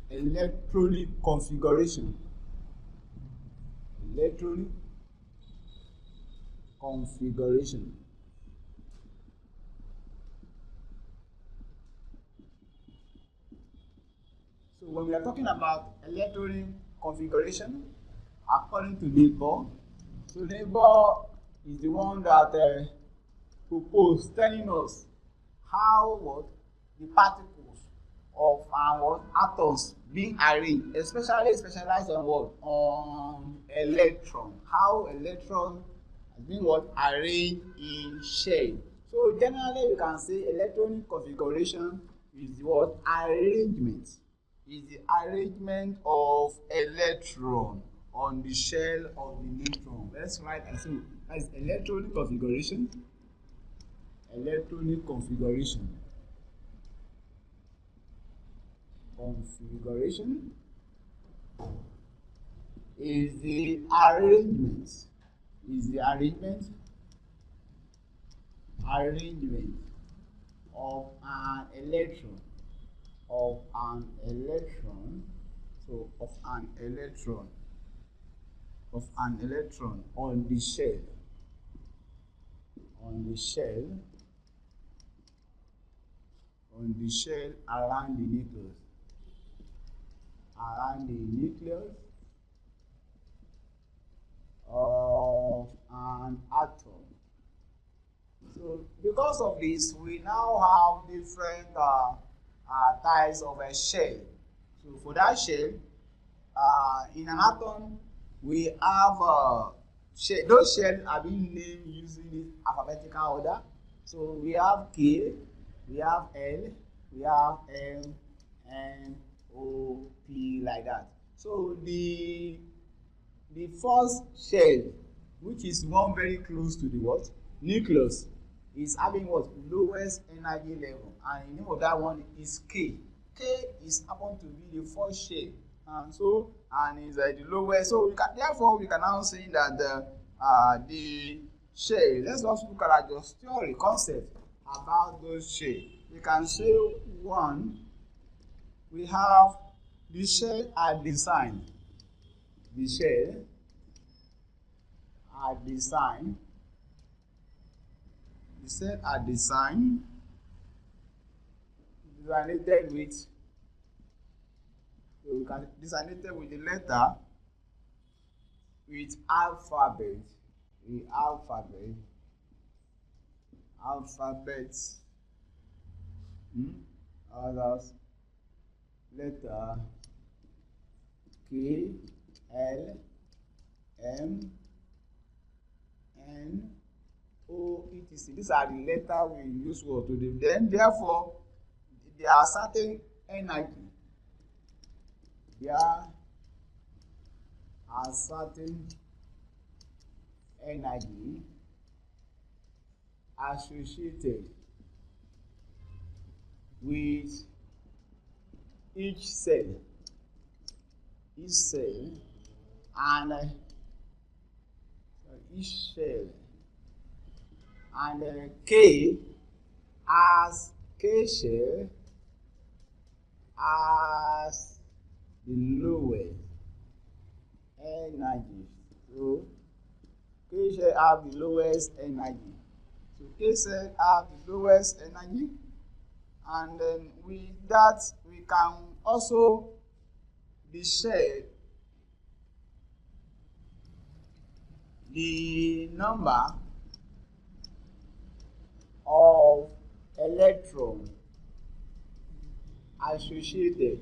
electronic configuration. Electronic configuration. So when we are talking about electronic configuration, according to Neighbor, so Neighbor is the one that proposed telling us how what the particles of our atoms being arranged, especially specialized on what? On electron. How electron has been what? Arranged in shell. So generally we can say electronic configuration is what? Arrangement. Is the arrangement of electron on the shell of the neutron. Let's write and say that is electronic configuration. Electronic configuration. Configuration is the arrangement. Is the arrangement of an electron. Of an electron. So of an electron. Of an electron on the shell. On the shell. On the shell around the nucleus. Around the nucleus of an atom. So because of this, we now have different types of a shell. So for that shell, in an atom, we have shell. Those shells are being named using this alphabetical order. So we have K, we have L, we have M, N, O, P, like that. So the first shell, which is one very close to the what? Nucleus, is having what? Lowest energy level. And the name of that one is K. K is happen to be the first shell. And is the lowest. So therefore we can now say that the shell, let's just look at just theory concept about those shells. We can say one, we have the shell are designed. The shell are designed. The shell are designed, designated with, so we can designated with the letter, with alphabet. The alphabets. Others, letter K, L, M, N, O, etc. These are the letters we use to do. Then therefore there are certain energy. There are certain energy associated with each cell, and each cell, and K as K shell as the lowest energy. So K shell have the lowest energy. So K shell have the lowest energy. And then with that, we can also share the number of electrons associated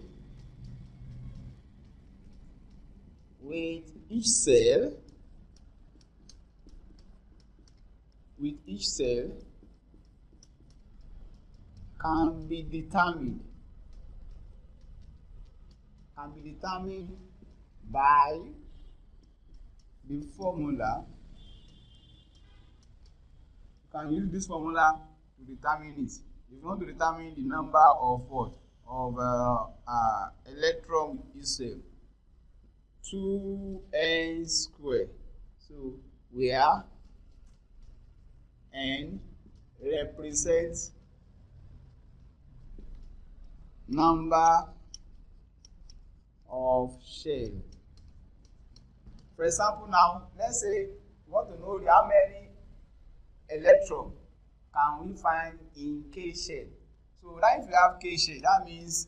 with each cell. Can be determined by the formula. You can use this formula to determine it. If you want to determine the number of what? Of electron itself, 2n squared. So where n represents number of shell. For example, now let's say we want to know how many electrons can we find in K shell. So that if you have K shell, that means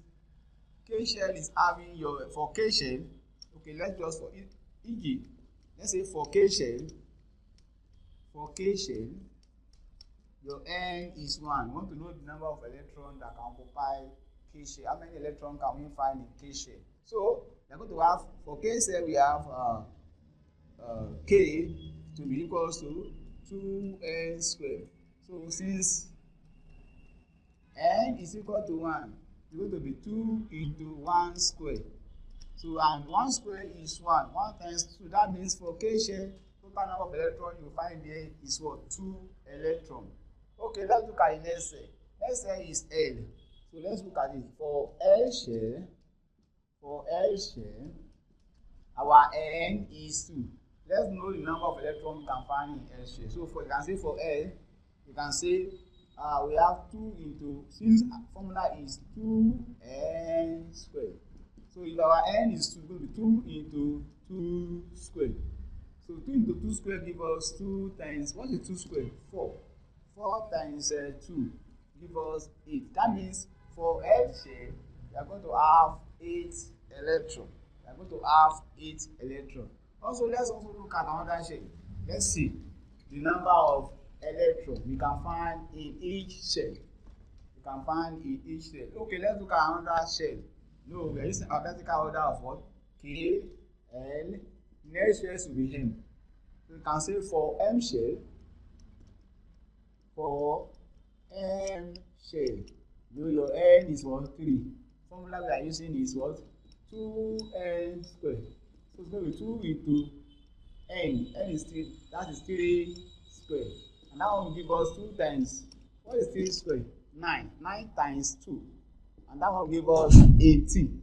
K shell is having your, for K shell, okay, let's just for e.g. let's say for K shell, your N is 1. We want to know the number of electrons that can occupy K shell. How many electrons can we find in K shell? So we're going to have, for K shell, we have K to be equals to 2n squared. So since n is equal to 1, it's going to be 2 into 1 squared. So and 1 squared is 1. 1 times 2, that means for K shell, total number of electrons you find there is what? 2 electrons. Okay, let's look at the next cell. Next cell is L. So let's look at it. For L shell, our N is 2. Let's know the number of electrons we can find in L shell. So for, you can say for L, you can say we have 2 into, since formula is 2n squared. So if our n is 2, it will be 2 into 2 squared. So 2 into 2 squared gives us 2 times, what is 2 squared? 4. 4 times 2 gives us 8. That means for L shell, we are going to have 8 electrons. We are going to have 8 electrons. Also, let's also look at another shell. Let's see the number of electrons we can find in each shell. Okay, let's look at another shell. No, we are using alphabetical order of what? K, L. Next shell will be M. So you can say for M shell, no, your N is what? 3. Formula we are using is what? 2n squared. So it's going to be 2 into n. N is 3. That is 3 squared. And that one will give us 2 times. What is 3 squared? 9. 9 times 2. And that one will give us 18.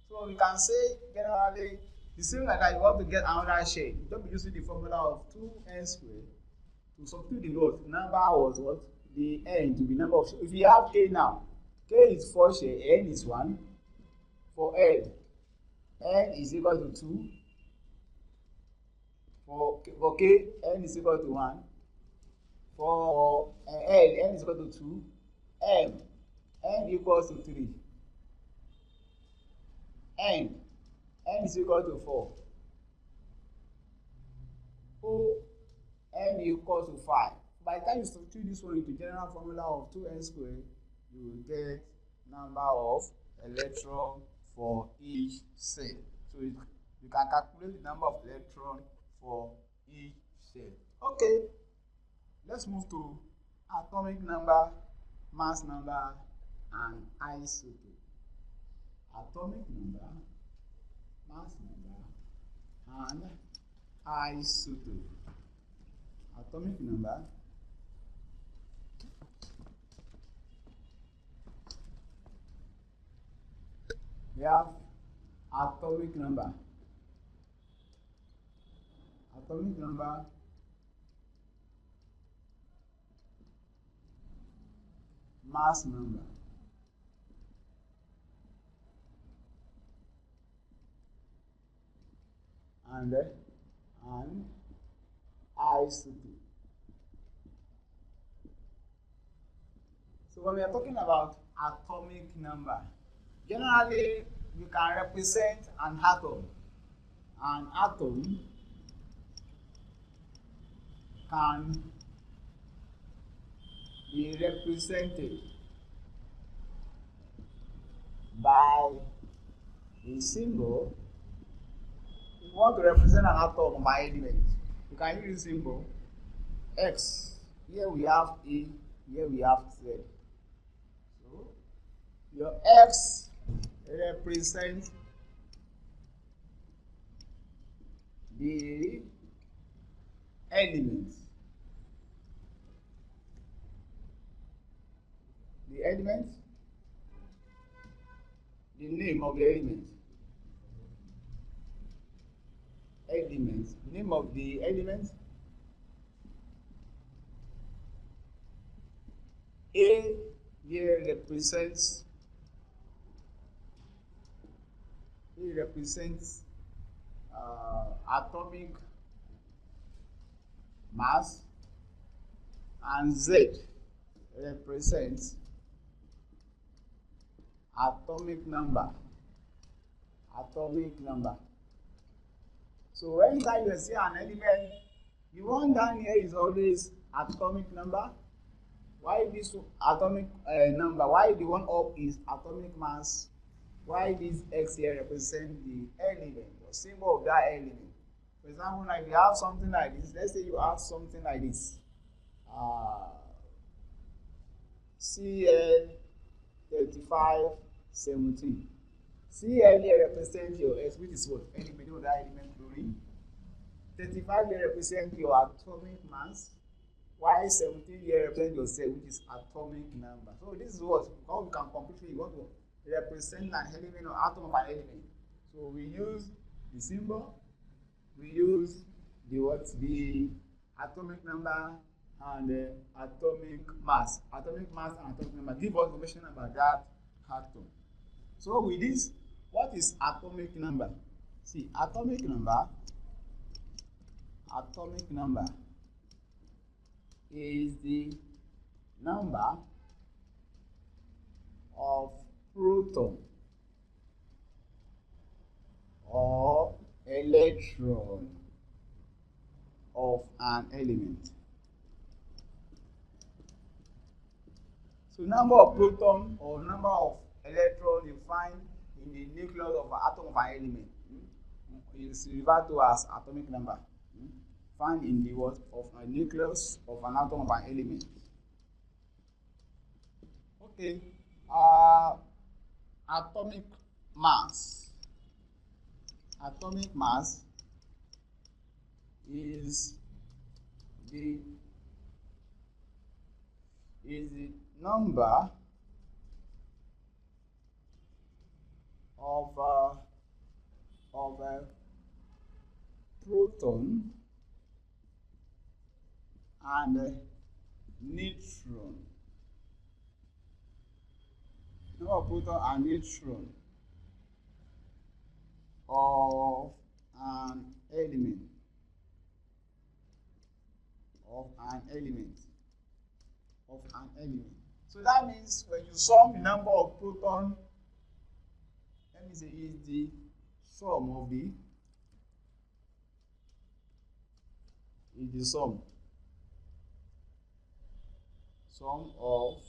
So we can say generally the same like that. You want to get another shell. You don't be using the formula of 2n squared to substitute the what? Number was what? The n to be number of shells. If you have K now, K is 4 shells, n is 1. For L, n is equal to 2. For K, n is equal to 1. For L, n is equal to 2. M, n equals to 3. N is equal to 4. O, n equals to 5. By the time you substitute this one into general formula of 2n squared, you will get number of electrons for each cell. So you can calculate the number of electrons for each cell. Okay, let's move to atomic number, mass number, and isotope. Atomic number, mass number, and isotope. Atomic number, we have atomic number, mass number, and isotope. So when we are talking about atomic number, generally you can represent an atom. An atom can be represented by a symbol. If you want to represent an atom by element, you can use the symbol X. Here we have A, here we have Z. So your X represents the element. The element, the name of the element. Name of the element. A here represents A represents atomic mass, and Z represents atomic number. Atomic number. So anytime you see an element, the one down here is always atomic number. Why this atomic number? Why the one up is atomic mass? Why this X here represent the element or symbol of that element? For example, like you have something like this. Let's say you have something like this. Cl3517. Cl here represents your S, which is what? Element of that element chlorine. 35 here represents your atomic mass. While 17 here represents your cell, which is atomic number. So this is what how we can completely want to represent an element or atom of an element. So we use the symbol, we use the what? The atomic number and the atomic mass. Atomic mass and atomic number give us information about that atom. So with this, what is atomic number? See, atomic number is the number of proton or electron of an element. So number of proton or number of electron you find in the nucleus of an atom of an element is referred to as atomic number. Found in the what of a nucleus of an atom of an element. Okay. Atomic mass. Atomic mass is the number of a proton and neutron. Number of proton and neutron of an element. So that means when you sum the number of proton, let me say is the sum of the sum of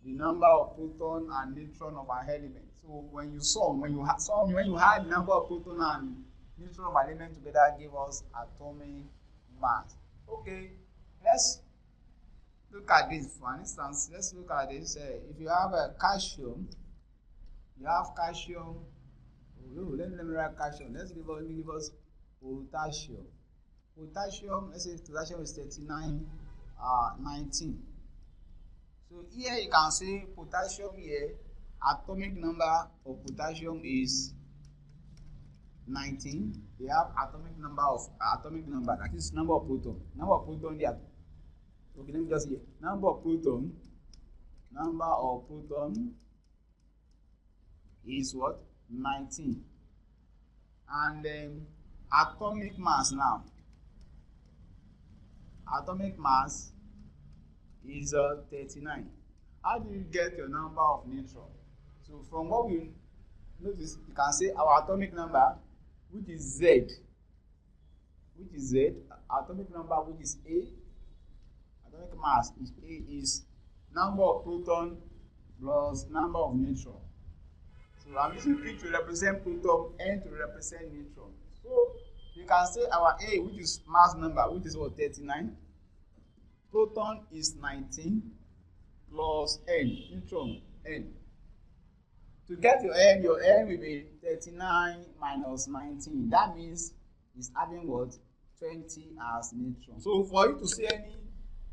the number of proton and neutron of an element. So when you sum, when you add the number of proton and neutron of an element together, give us atomic mass. Okay, let's look at this. For instance, let's look at this. If you have a calcium, you have calcium. Let me write calcium. Let me give us potassium. Potassium, let's say potassium is 19. So here you can see potassium here, atomic number of potassium is 19. They have atomic number, that is number of proton. Number of proton there. Okay, let me just here. Number of proton is what? 19. And then atomic mass now. Atomic mass is 39. How do you get your number of neutron? So from what we notice, you can say our atomic number, which is Z, atomic number which is A, atomic mass is A, is number of proton plus number of neutron. So I'm using P to represent proton, N to represent neutron. So you can say our A, which is mass number, which is what, 39. Proton is 19 plus N, neutron, N. To get your N will be 39 minus 19. That means it's having what? 20 as neutron. So for you to see any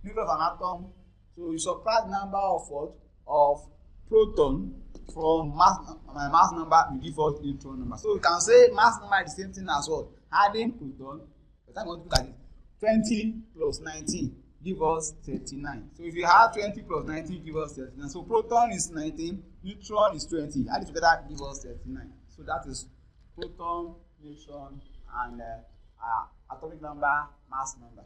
nucleus of an atom, so you subtract number of what? Of proton from mass number, you give us neutron number. So you can say mass number is the same thing as what? Adding proton. By the time you want to look at it, 20 plus 19 give us 39. So if you have 20 plus 19 give us 39. So proton is 19, neutron is 20. Add it together give us 39. So that is proton, neutron, and atomic number, mass number.